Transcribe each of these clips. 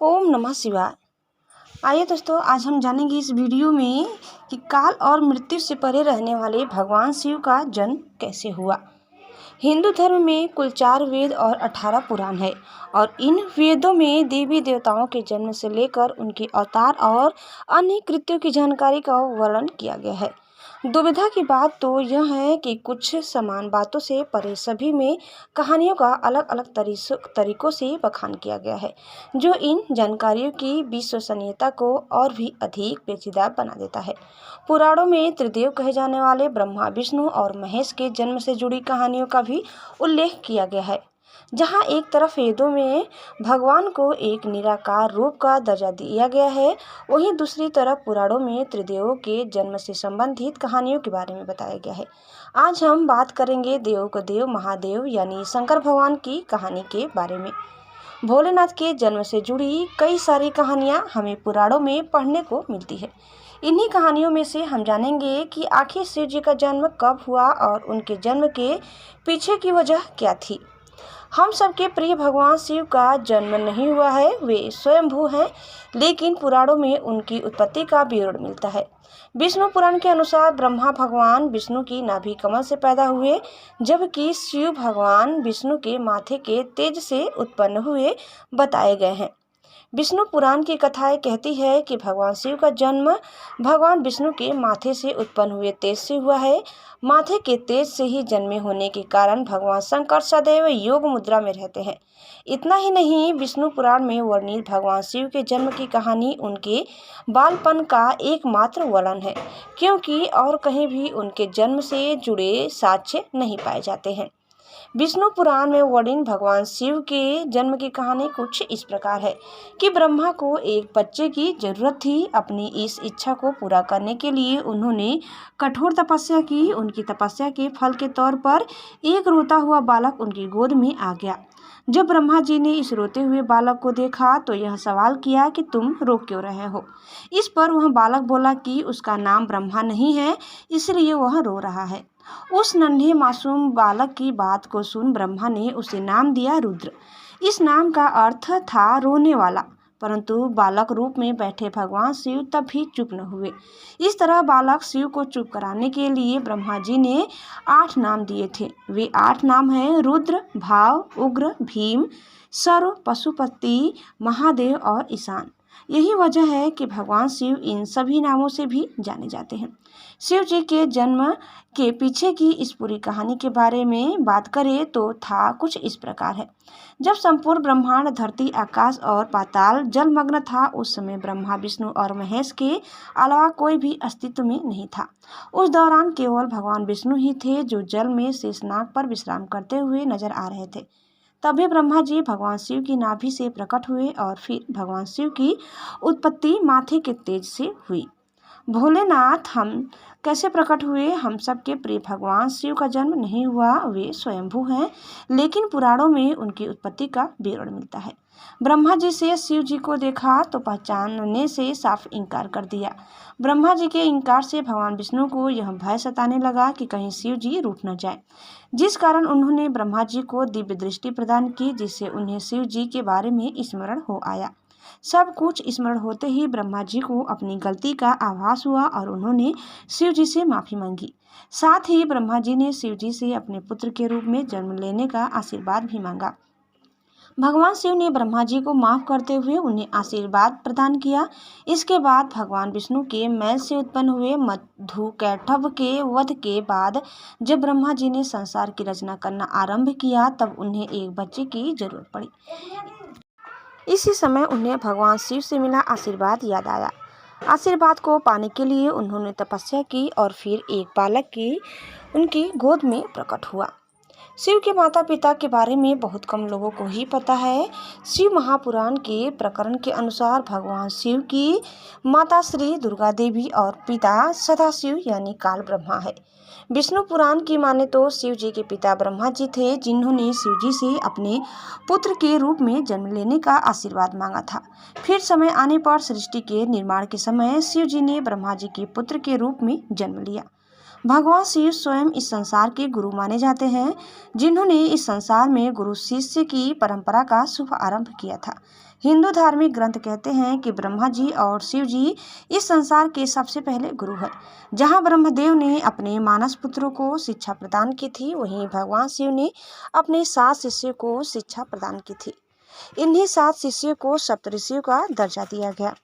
ओम नमः शिवाय। आइए दोस्तों, आज हम जानेंगे इस वीडियो में कि काल और मृत्यु से परे रहने वाले भगवान शिव का जन्म कैसे हुआ। हिंदू धर्म में कुल 4 वेद और 18 पुराण है और इन वेदों में देवी देवताओं के जन्म से लेकर उनके अवतार और अन्य कृत्यों की जानकारी का वर्णन किया गया है। दुविधा की बात तो यह है कि कुछ समान बातों से परे सभी में कहानियों का अलग अलग तरीकों से बखान किया गया है, जो इन जानकारियों की विश्वसनीयता को और भी अधिक पेचीदा बना देता है। पुराणों में त्रिदेव कहे जाने वाले ब्रह्मा, विष्णु और महेश के जन्म से जुड़ी कहानियों का भी उल्लेख किया गया है। जहाँ एक तरफ वेदों में भगवान को एक निराकार रूप का दर्जा दिया गया है, वहीं दूसरी तरफ पुराणों में त्रिदेवों के जन्म से संबंधित कहानियों के बारे में बताया गया है। आज हम बात करेंगे देवों का देव महादेव यानी शंकर भगवान की कहानी के बारे में। भोलेनाथ के जन्म से जुड़ी कई सारी कहानियाँ हमें पुराणों में पढ़ने को मिलती है। इन्हीं कहानियों में से हम जानेंगे कि आखिर शिव जी का जन्म कब हुआ और उनके जन्म के पीछे की वजह क्या थी। हम सबके प्रिय भगवान शिव का जन्म नहीं हुआ है, वे स्वयंभू हैं, लेकिन पुराणों में उनकी उत्पत्ति का विवरण मिलता है। विष्णु पुराण के अनुसार ब्रह्मा भगवान विष्णु की नाभि कमल से पैदा हुए, जबकि शिव भगवान विष्णु के माथे के तेज से उत्पन्न हुए बताए गए हैं। विष्णु पुराण की कथाएं कहती है कि भगवान शिव का जन्म भगवान विष्णु के माथे से उत्पन्न हुए तेज से हुआ है। माथे के तेज से ही जन्मे होने के कारण भगवान शंकर सदैव योग मुद्रा में रहते हैं। इतना ही नहीं, विष्णु पुराण में वर्णित भगवान शिव के जन्म की कहानी उनके बालपन का एकमात्र वर्णन है, क्योंकि और कहीं भी उनके जन्म से जुड़े साक्ष्य नहीं पाए जाते हैं। विष्णु पुराण में वर्णित भगवान शिव के जन्म की कहानी कुछ इस प्रकार है कि ब्रह्मा को एक बच्चे की जरूरत थी। अपनी इस इच्छा को पूरा करने के लिए उन्होंने कठोर तपस्या की। उनकी तपस्या के फल के तौर पर एक रोता हुआ बालक उनकी गोद में आ गया। जब ब्रह्मा जी ने इस रोते हुए बालक को देखा तो यह सवाल किया कि तुम रो क्यों रहे हो। इस पर वह बालक बोला कि उसका नाम ब्रह्मा नहीं है, इसलिए वह रो रहा है। उस नन्हे मासूम बालक की बात को सुन ब्रह्मा ने उसे नाम दिया रुद्र। इस नाम का अर्थ था रोने वाला, परंतु बालक रूप में बैठे भगवान शिव तब भी चुप न हुए। इस तरह बालक शिव को चुप कराने के लिए ब्रह्मा जी ने 8 नाम दिए थे। वे 8 नाम हैं रुद्र, भाव, उग्र, भीम, सर्व, पशुपति, महादेव और ईशान। यही वजह है कि भगवान शिव इन सभी नामों से भी जाने जाते हैं। शिव जी के जन्म के पीछे की इस पूरी कहानी के बारे में बात करें तो था कुछ इस प्रकार है। जब संपूर्ण ब्रह्मांड, धरती, आकाश और पाताल जलमग्न था, उस समय ब्रह्मा, विष्णु और महेश के अलावा कोई भी अस्तित्व में नहीं था। उस दौरान केवल भगवान विष्णु ही थे जो जल में शेषनाग पर विश्राम करते हुए नजर आ रहे थे। तभी ब्रह्मा जी भगवान शिव की नाभि से प्रकट हुए और फिर भगवान शिव की उत्पत्ति माथे के तेज से हुई। भोलेनाथ हम कैसे प्रकट हुए। हम सबके प्रिय भगवान शिव का जन्म नहीं हुआ, वे स्वयंभू हैं, लेकिन पुराणों में उनकी उत्पत्ति का विवरण मिलता है। ब्रह्मा जी से शिव जी को देखा तो पहचानने से साफ इनकार कर दिया। ब्रह्मा जी के इनकार से भगवान विष्णु को यह भय सताने लगा कि कहीं शिव जी रूठ न जाए, जिस कारण उन्होंने ब्रह्मा जी को दिव्य दृष्टि प्रदान की, जिससे उन्हें शिव जी के बारे में स्मरण हो आया। सब कुछ स्मरण होते ही ब्रह्मा जी को अपनी गलती का आभास हुआ और उन्होंने शिव जी से माफी मांगी। साथ ही ब्रह्मा जी ने शिव जी से अपने पुत्र के रूप में जन्म लेने का आशीर्वाद भी मांगा। भगवान शिव ने ब्रह्मा जी को माफ करते हुए उन्हें आशीर्वाद प्रदान किया। इसके बाद भगवान विष्णु के मैल से उत्पन्न हुए मधुकैटभ के वध के बाद जब ब्रह्मा जी ने संसार की रचना करना आरंभ किया, तब उन्हें एक बच्चे की जरूरत पड़ी। इसी समय उन्हें भगवान शिव से मिला आशीर्वाद याद आया। आशीर्वाद को पाने के लिए उन्होंने तपस्या की और फिर एक बालक की उनकी गोद में प्रकट हुआ। शिव के माता पिता के बारे में बहुत कम लोगों को ही पता है। शिव महापुराण के प्रकरण के अनुसार भगवान शिव की माता श्री दुर्गा देवी और पिता सदाशिव यानी काल ब्रह्मा है। विष्णु पुराण की माने तो शिव जी के पिता ब्रह्मा जी थे, जिन्होंने शिव जी से अपने पुत्र के रूप में जन्म लेने का आशीर्वाद मांगा था। फिर समय आने पर सृष्टि के निर्माण के समय शिव जी ने ब्रह्मा जी के पुत्र के रूप में जन्म लिया। भगवान शिव स्वयं इस संसार के गुरु माने जाते हैं, जिन्होंने इस संसार में गुरु शिष्य की परंपरा का शुभ आरंभ किया था। हिंदू धार्मिक ग्रंथ कहते हैं कि ब्रह्मा जी और शिव जी इस संसार के सबसे पहले गुरु हैं। जहां ब्रह्मदेव ने अपने मानस पुत्रों को शिक्षा प्रदान की थी, वहीं भगवान शिव ने अपने 7 शिष्यों को शिक्षा प्रदान की थी। इन्हीं 7 शिष्यों को सप्तऋषियों का दर्जा दिया गया।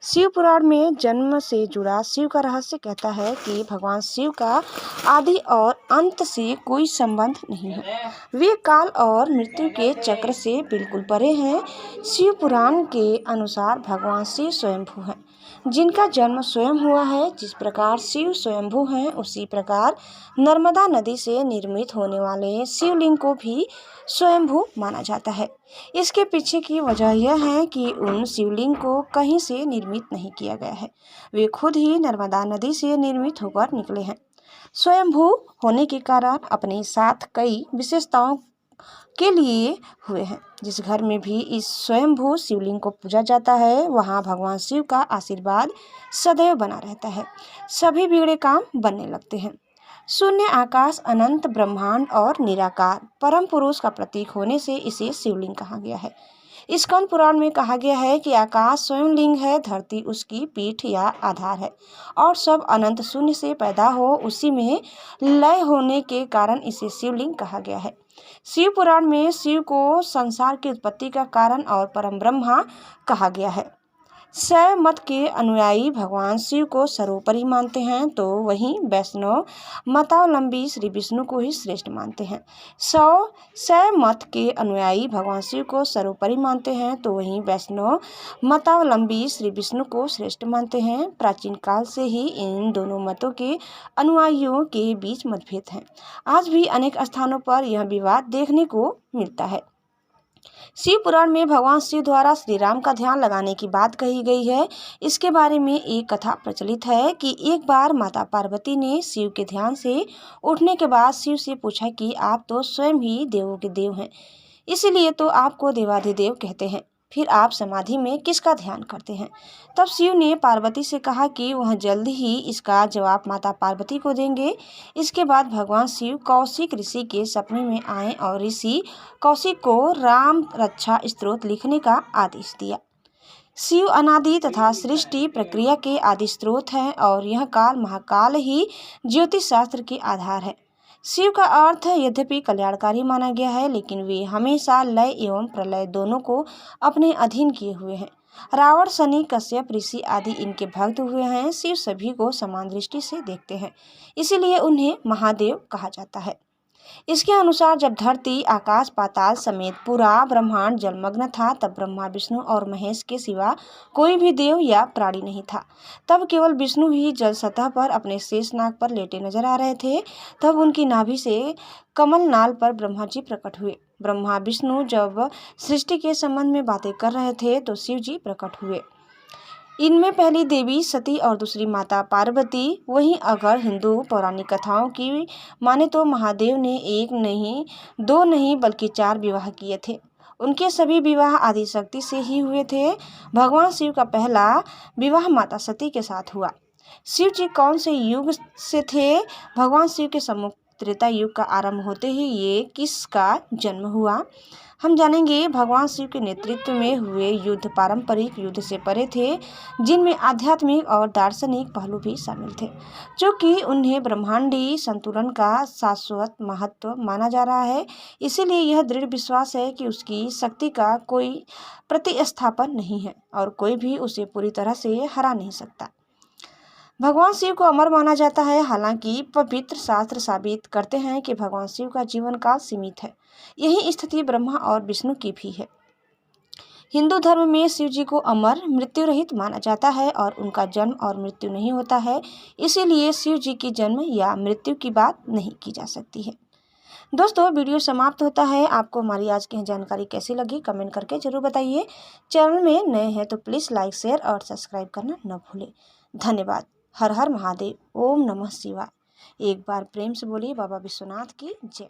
शिव पुराण में जन्म से जुड़ा शिव का रहस्य कहता है कि भगवान शिव का आदि और अंत से कोई संबंध नहीं है। वे काल और मृत्यु के चक्र से बिल्कुल परे हैं। शिव पुराण के अनुसार भगवान शिव स्वयंभू हैं, जिनका जन्म स्वयं हुआ है। जिस प्रकार शिव स्वयंभू हैं, उसी प्रकार नर्मदा नदी से निर्मित होने वाले शिवलिंग को भी स्वयंभू माना जाता है। इसके पीछे की वजह यह है कि उन शिवलिंग को कहीं से निर्मित नहीं किया गया है, वे खुद ही नर्मदा नदी से निर्मित होकर निकले हैं। स्वयंभू होने के कारण अपने साथ कई विशेषताओं के लिए हुए हैं। जिस घर में भी इस स्वयंभू शिवलिंग को पूजा जाता है, वहाँ भगवान शिव का आशीर्वाद सदैव बना रहता है। सभी बिगड़े काम बनने लगते हैं। शून्य आकाश, अनंत ब्रह्मांड और निराकार परम पुरुष का प्रतीक होने से इसे शिवलिंग कहा गया है। स्कंद पुराण में कहा गया है कि आकाश स्वयं लिंग है, धरती उसकी पीठ या आधार है और सब अनंत शून्य से पैदा हो उसी में लय होने के कारण इसे शिवलिंग कहा गया है। शिव पुराण में शिव को संसार की उत्पत्ति का कारण और परम ब्रह्मा कहा गया है। शैव मत के अनुयायी भगवान शिव को सर्वोपरि मानते हैं, तो वहीं वैष्णव मतावलंबी श्री विष्णु को ही श्रेष्ठ मानते हैं। शैव मत के अनुयायी भगवान शिव को सर्वोपरि मानते हैं, तो वहीं वैष्णव मतावलंबी श्री विष्णु को श्रेष्ठ मानते हैं। प्राचीन काल से ही इन दोनों मतों के अनुयायियों के बीच मतभेद हैं। आज भी अनेक स्थानों पर यह विवाद देखने को मिलता है। शिव पुराण में भगवान शिव द्वारा श्री राम का ध्यान लगाने की बात कही गई है। इसके बारे में एक कथा प्रचलित है कि एक बार माता पार्वती ने शिव के ध्यान से उठने के बाद शिव से पूछा कि आप तो स्वयं ही देवों के देव हैं, इसलिए तो आपको देवाधिदेव कहते हैं, फिर आप समाधि में किसका ध्यान करते हैं? तब शिव ने पार्वती से कहा कि वह जल्द ही इसका जवाब माता पार्वती को देंगे। इसके बाद भगवान शिव कौशिक ऋषि के सपने में आए और ऋषि कौशिक को राम रक्षा स्तोत्र लिखने का आदेश दिया। शिव अनादि तथा सृष्टि प्रक्रिया के आदि स्रोत हैं और यह काल महाकाल ही ज्योतिष शास्त्र के आधार है। शिव का अर्थ यद्यपि कल्याणकारी माना गया है, लेकिन वे हमेशा लय एवं प्रलय दोनों को अपने अधीन किए हुए हैं। रावण, शनि, कश्यप ऋषि आदि इनके भक्त हुए हैं। शिव सभी को समान दृष्टि से देखते हैं, इसीलिए उन्हें महादेव कहा जाता है। इसके अनुसार जब धरती, आकाश, पाताल समेत पूरा ब्रह्मांड जलमग्न था, तब ब्रह्मा, विष्णु और महेश के सिवा कोई भी देव या प्राणी नहीं था। तब केवल विष्णु ही जल सतह पर अपने शेषनाग पर लेटे नजर आ रहे थे। तब उनकी नाभि से कमल नाल पर ब्रह्मा जी प्रकट हुए। ब्रह्मा विष्णु जब सृष्टि के संबंध में बातें कर रहे थे तो शिव जी प्रकट हुए। इनमें पहली देवी सती और दूसरी माता पार्वती। वहीं अगर हिंदू पौराणिक कथाओं की माने तो महादेव ने 1 नहीं 2 नहीं बल्कि 4 विवाह किए थे। उनके सभी विवाह आदिशक्ति से ही हुए थे। भगवान शिव का पहला विवाह माता सती के साथ हुआ। शिव जी कौन से युग से थे? भगवान शिव के सम्मुख त्रेता युग का आरंभ होते ही ये किसका जन्म हुआ? हम जानेंगे। भगवान शिव के नेतृत्व में हुए युद्ध पारंपरिक युद्ध से परे थे, जिनमें आध्यात्मिक और दार्शनिक पहलू भी शामिल थे, जो कि उन्हें ब्रह्मांडीय संतुलन का शाश्वत महत्व माना जा रहा है। इसीलिए यह दृढ़ विश्वास है कि उसकी शक्ति का कोई प्रतिस्थापन नहीं है और कोई भी उसे पूरी तरह से हरा नहीं सकता। भगवान शिव को अमर माना जाता है। हालांकि पवित्र शास्त्र साबित करते हैं कि भगवान शिव का जीवन काल सीमित है। यही स्थिति ब्रह्मा और विष्णु की भी है। हिंदू धर्म में शिव जी को अमर, मृत्यु रहित माना जाता है और उनका जन्म और मृत्यु नहीं होता है। इसीलिए शिव जी की जन्म या मृत्यु की बात नहीं की जा सकती है। दोस्तों, वीडियो समाप्त होता है। आपको हमारी आज की जानकारी कैसी लगी कमेंट करके जरूर बताइए। चैनल में नए हैं तो प्लीज़ लाइक, शेयर और सब्सक्राइब करना न भूलें। धन्यवाद। हर हर महादेव। ओम नमः शिवाय। एक बार प्रेम से बोलिए बाबा विश्वनाथ की जय।